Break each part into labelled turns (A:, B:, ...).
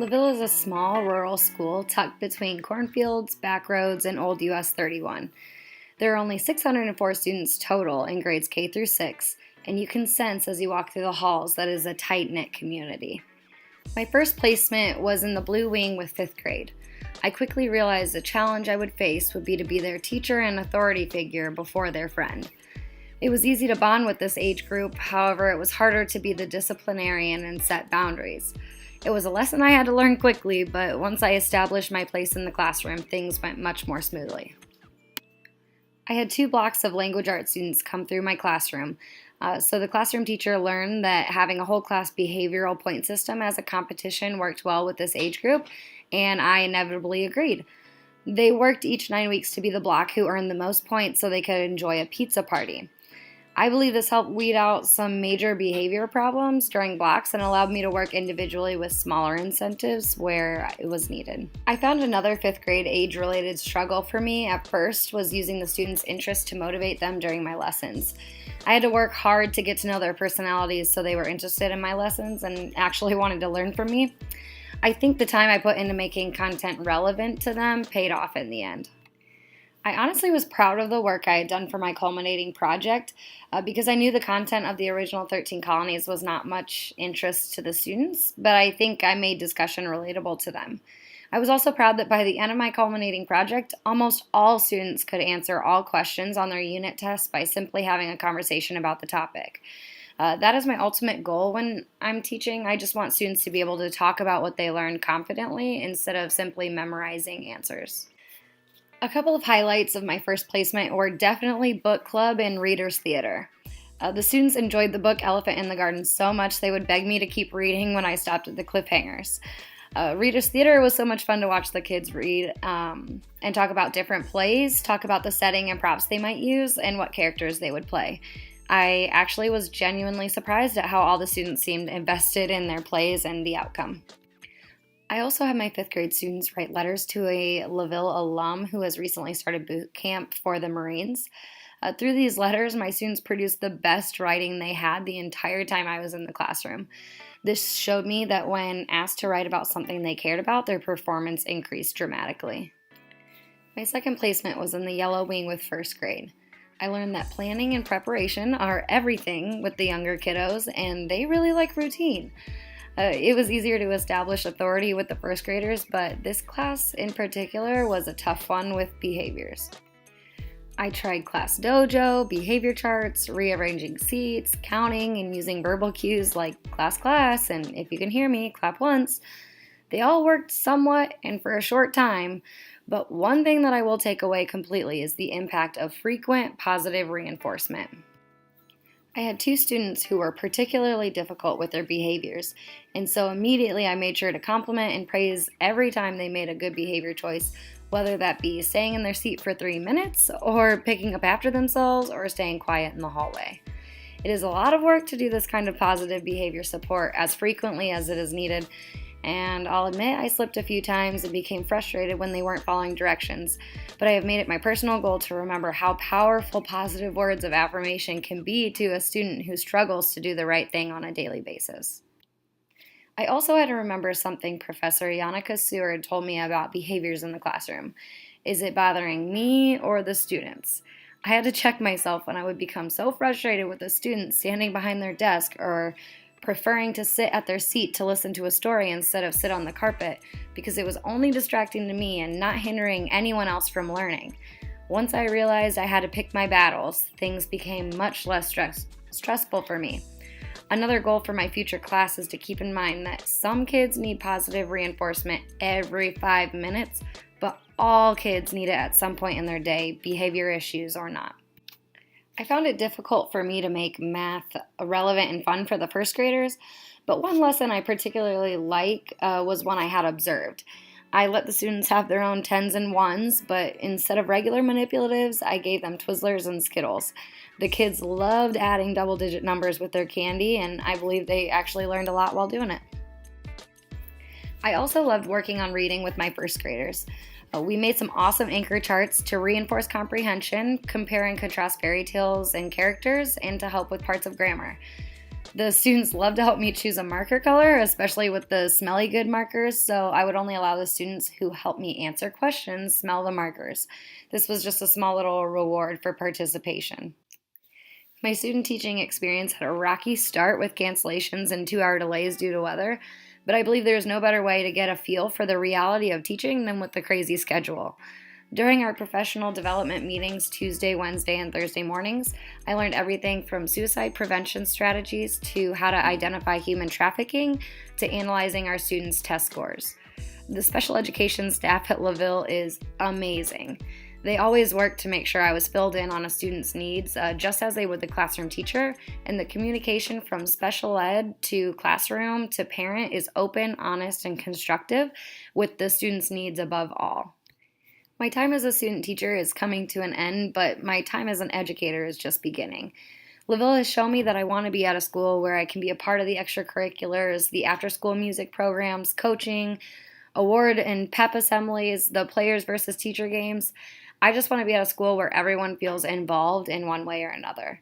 A: LaVille is a small rural school tucked between cornfields, back roads, and Old US 31. There are only 604 students total in grades K through 6, and you can sense as you walk through the halls that it is a tight-knit community. My first placement was in the Blue Wing with 5th grade. I quickly realized the challenge I would face would be to be their teacher and authority figure before their friend. It was easy to bond with this age group, however, it was harder to be the disciplinarian and set boundaries. It was a lesson I had to learn quickly, but once I established my place in the classroom, things went much more smoothly. I had 2 blocks of language arts students come through my classroom, so the classroom teacher learned that having a whole class behavioral point system as a competition worked well with this age group, and I inevitably agreed. They worked each 9 weeks to be the block who earned the most points so they could enjoy a pizza party. I believe this helped weed out some major behavior problems during blocks and allowed me to work individually with smaller incentives where it was needed. I found another 5th grade age-related struggle for me at first was using the students' interest to motivate them during my lessons. I had to work hard to get to know their personalities so they were interested in my lessons and actually wanted to learn from me. I think the time I put into making content relevant to them paid off in the end. I honestly was proud of the work I had done for my culminating project because I knew the content of the original 13 colonies was not much interest to the students, but I think I made discussion relatable to them. I was also proud that by the end of my culminating project, almost all students could answer all questions on their unit test by simply having a conversation about the topic. That is my ultimate goal when I'm teaching. I just want students to be able to talk about what they learned confidently instead of simply memorizing answers. A couple of highlights of my first placement were definitely book club and readers theater. The students enjoyed the book Elephant in the Garden so much they would beg me to keep reading when I stopped at the cliffhangers. Readers theater was so much fun to watch the kids read and talk about different plays, talk about the setting and props they might use, and what characters they would play. I actually was genuinely surprised at how all the students seemed invested in their plays and the outcome. I also had my 5th grade students write letters to a LaVille alum who has recently started boot camp for the Marines. Through these letters, my students produced the best writing they had the entire time I was in the classroom. This showed me that when asked to write about something they cared about, their performance increased dramatically. My second placement was in the Yellow Wing with 1st grade. I learned that planning and preparation are everything with the younger kiddos, and they really like routine. It was easier to establish authority with the 1st graders, but this class in particular was a tough one with behaviors. I tried class dojo, behavior charts, rearranging seats, counting, and using verbal cues like class, and if you can hear me, clap once. They all worked somewhat and for a short time, but one thing that I will take away completely is the impact of frequent positive reinforcement. I had 2 students who were particularly difficult with their behaviors, and so immediately I made sure to compliment and praise every time they made a good behavior choice, whether that be staying in their seat for 3 minutes, or picking up after themselves, or staying quiet in the hallway. It is a lot of work to do this kind of positive behavior support as frequently as it is needed, and I'll admit I slipped a few times and became frustrated when they weren't following directions, but I have made it my personal goal to remember how powerful positive words of affirmation can be to a student who struggles to do the right thing on a daily basis. I also had to remember something Professor Yannicka Seward told me about behaviors in the classroom. Is it bothering me or the students? I had to check myself when I would become so frustrated with a student standing behind their desk or preferring to sit at their seat to listen to a story instead of sit on the carpet because it was only distracting to me and not hindering anyone else from learning. Once I realized I had to pick my battles, things became much less stressful for me. Another goal for my future class is to keep in mind that some kids need positive reinforcement every 5 minutes, but all kids need it at some point in their day, behavior issues or not. I found it difficult for me to make math relevant and fun for the 1st graders, but one lesson I particularly was one I had observed. I let the students have their own 10s and 1s, but instead of regular manipulatives, I gave them Twizzlers and Skittles. The kids loved adding double-digit numbers with their candy, and I believe they actually learned a lot while doing it. I also loved working on reading with my 1st graders. We made some awesome anchor charts to reinforce comprehension, compare and contrast fairy tales and characters, and to help with parts of grammar. The students love to help me choose a marker color, especially with the smelly good markers, so I would only allow the students who helped me answer questions smell the markers. This was just a small little reward for participation. My student teaching experience had a rocky start with cancellations and 2-hour delays due to weather, but I believe there's no better way to get a feel for the reality of teaching than with the crazy schedule. During our professional development meetings Tuesday, Wednesday, and Thursday mornings, I learned everything from suicide prevention strategies to how to identify human trafficking to analyzing our students' test scores. The special education staff at LaVille is amazing. They always work to make sure I was filled in on a student's needs, just as they would the classroom teacher, and the communication from special ed to classroom to parent is open, honest, and constructive, with the student's needs above all. My time as a student teacher is coming to an end, but my time as an educator is just beginning. LaVille has shown me that I want to be at a school where I can be a part of the extracurriculars, the after-school music programs, coaching, award and pep assemblies, the players versus teacher games. I just want to be at a school where everyone feels involved in one way or another.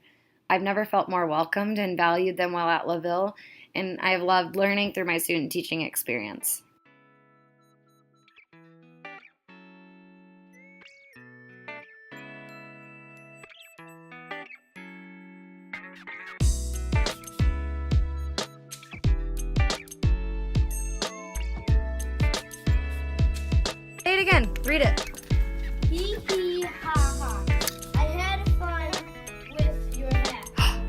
A: I've never felt more welcomed and valued than while at LaVille, and I have loved learning through my student teaching experience. Say it again. Read it.
B: Hee hee ha ha. I had fun with your hat.